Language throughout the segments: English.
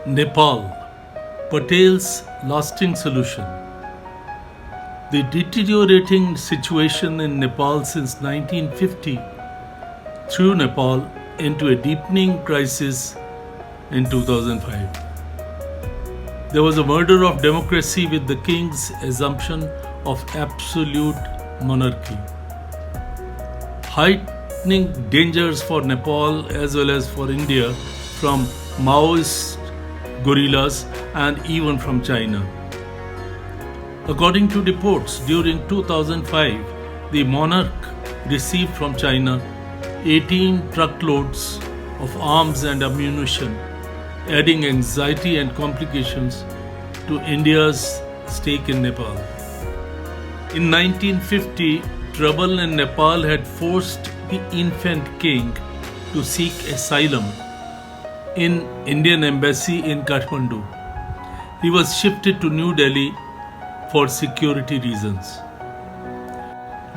Nepal, Patel's lasting solution. The deteriorating situation in Nepal since 1950 threw Nepal into a deepening crisis in 2005. There was a murder of democracy with the king's assumption of absolute monarchy, heightening dangers for Nepal as well as for India from Maoist guerrillas and even from China. According to reports, during 2005, the monarch received from China 18 truckloads of arms and ammunition, adding anxiety and complications to India's stake in Nepal. In 1950, trouble in Nepal had forced the infant king to seek asylum in Indian embassy in Kathmandu. He was shifted to New Delhi for security reasons.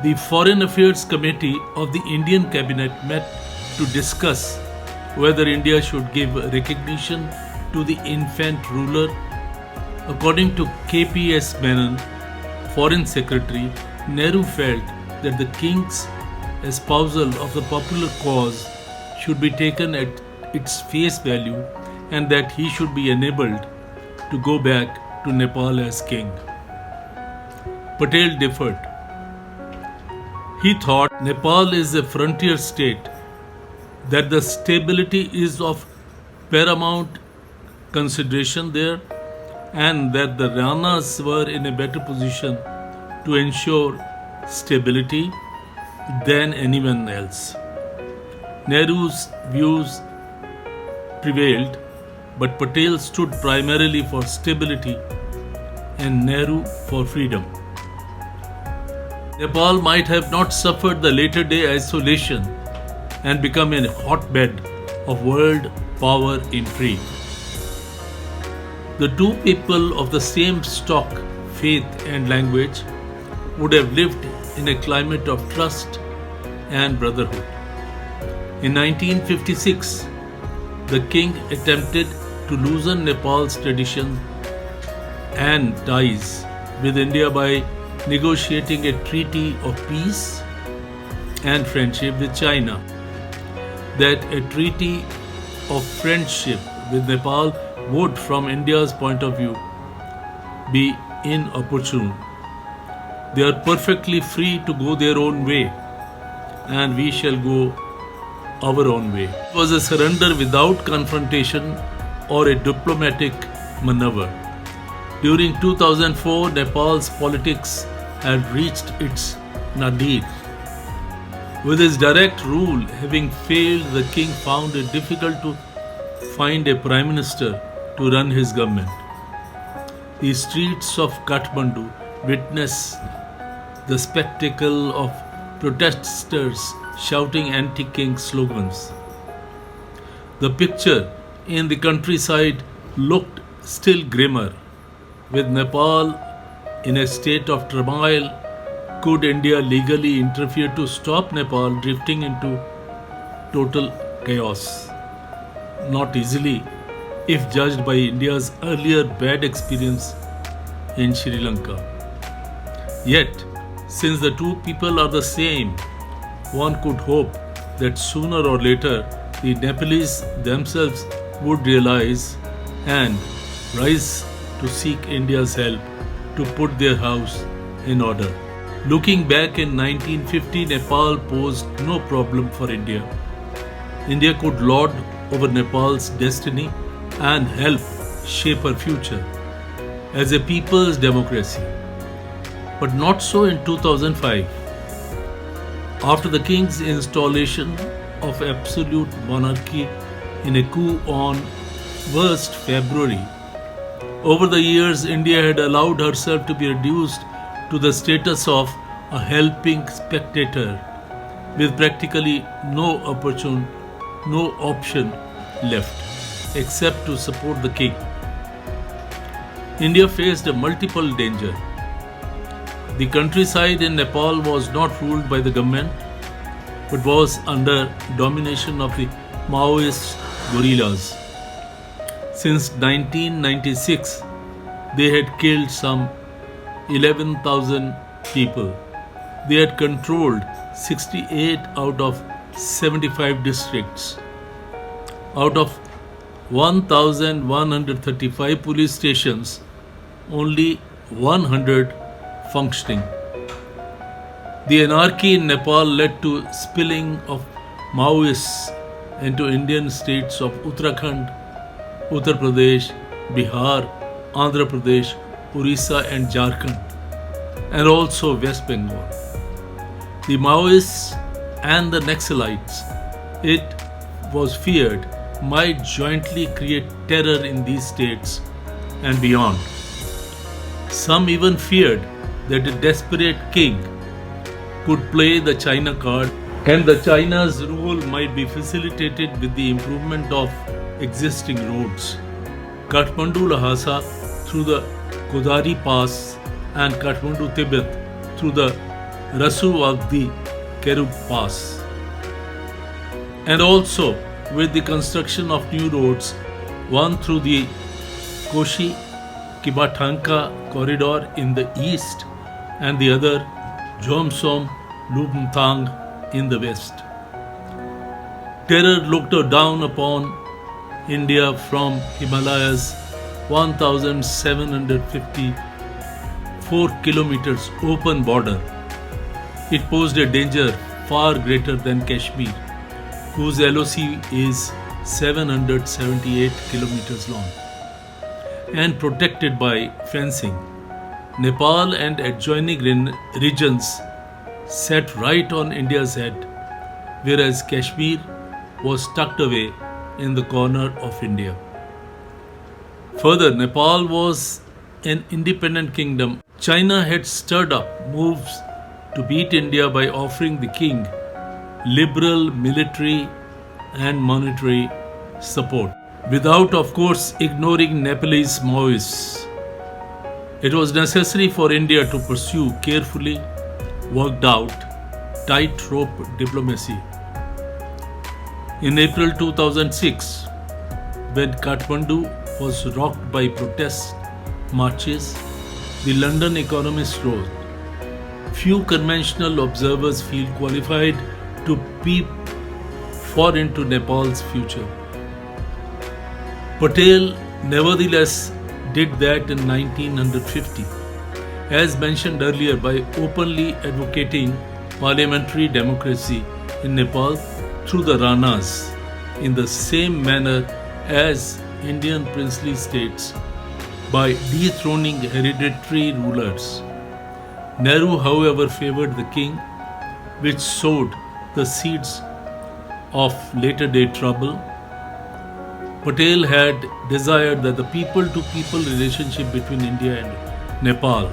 The Foreign Affairs Committee of the Indian Cabinet met to discuss whether India should give recognition to the infant ruler. According to KPS Menon, Foreign Secretary, Nehru felt that the king's espousal of the popular cause should be taken at its face value and that he should be enabled to go back to Nepal as king. Patel differed. He thought Nepal is a frontier state, that the stability is of paramount consideration there, and that the Ranas were in a better position to ensure stability than anyone else. Nehru's views prevailed, but Patel stood primarily for stability and Nehru for freedom. Nepal might have not suffered the later day isolation and become a hotbed of world power intrigue. The two people of the same stock, faith, and language would have lived in a climate of trust and brotherhood. In 1956, the king attempted to loosen Nepal's tradition and ties with India by negotiating a treaty of peace and friendship with China. That a treaty of friendship with Nepal would, from India's point of view, be inopportune. They are perfectly free to go their own way, and we shall go our own way. It was a surrender without confrontation or a diplomatic maneuver. During 2004, Nepal's politics had reached its nadir. With his direct rule having failed, the king found it difficult to find a prime minister to run his government. The streets of Kathmandu witnessed the spectacle of protesters shouting anti-king slogans. The picture in the countryside looked still grimmer. With Nepal in a state of turmoil, could India legally interfere to stop Nepal drifting into total chaos? Not easily, if judged by India's earlier bad experience in Sri Lanka. Yet, since the two people are the same, one could hope that sooner or later the Nepalese themselves would realize and rise to seek India's help to put their house in order. Looking back in 1950, Nepal posed no problem for India. India could lord over Nepal's destiny and help shape her future as a people's democracy. But not so in 2005. After the king's installation of absolute monarchy in a coup on 1st February, over the years, India had allowed herself to be reduced to the status of a helping spectator with practically no option left except to support the king. India faced a multiple danger. The countryside in Nepal was not ruled by the government but was under domination of the Maoist guerrillas. Since 1996, they had killed some 11,000 people. They had controlled 68 out of 75 districts. Out of 1,135 police stations, only 100 functioning. The anarchy in Nepal led to spilling of Maoists into Indian states of Uttarakhand, Uttar Pradesh, Bihar, Andhra Pradesh, Orissa and Jharkhand, and also West Bengal. The Maoists and the Naxalites, it was feared, might jointly create terror in these states and beyond. Some even feared that a desperate king could play the China card and the China's rule might be facilitated with the improvement of existing roads. Kathmandu Lhasa through the Kodari Pass and Kathmandu Tibet through the Rasuagdi Kerub Pass. And also with the construction of new roads, one through the Koshi Kibatanka corridor in the east and the other Jomsom Lubumthang in the west. Terror looked down upon India from Himalayas 1,754 kilometers open border. It posed a danger far greater than Kashmir, whose LOC is 778 kilometers long and protected by fencing. Nepal and adjoining regions sat right on India's head, whereas Kashmir was tucked away in the corner of India. Further, Nepal was an independent kingdom. China had stirred up moves to beat India by offering the king liberal military and monetary support, without, of course, ignoring Nepalese Maoists. It was necessary for India to pursue carefully worked out tightrope diplomacy. In April 2006, when Kathmandu was rocked by protest marches, the London Economist wrote, "Few conventional observers feel qualified to peep far into Nepal's future." Patel nevertheless did that in 1950, as mentioned earlier, by openly advocating parliamentary democracy in Nepal through the Ranas in the same manner as Indian princely states by dethroning hereditary rulers. Nehru, however, favored the king, which sowed the seeds of later day trouble. Patel had desired that the people-to-people relationship between India and Nepal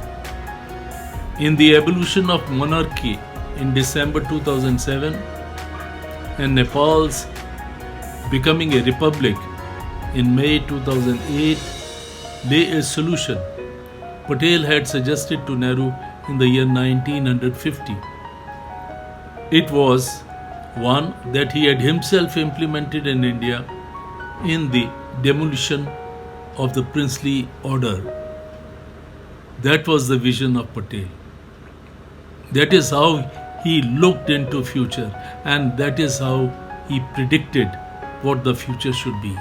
in the evolution of monarchy in December 2007 and Nepal's becoming a republic in May 2008 lay a solution Patel had suggested to Nehru in the year 1950. It was one that he had himself implemented in India in the demolition of the princely order. That was the vision of Patel. That is how he looked into future, and that is how he predicted what the future should be.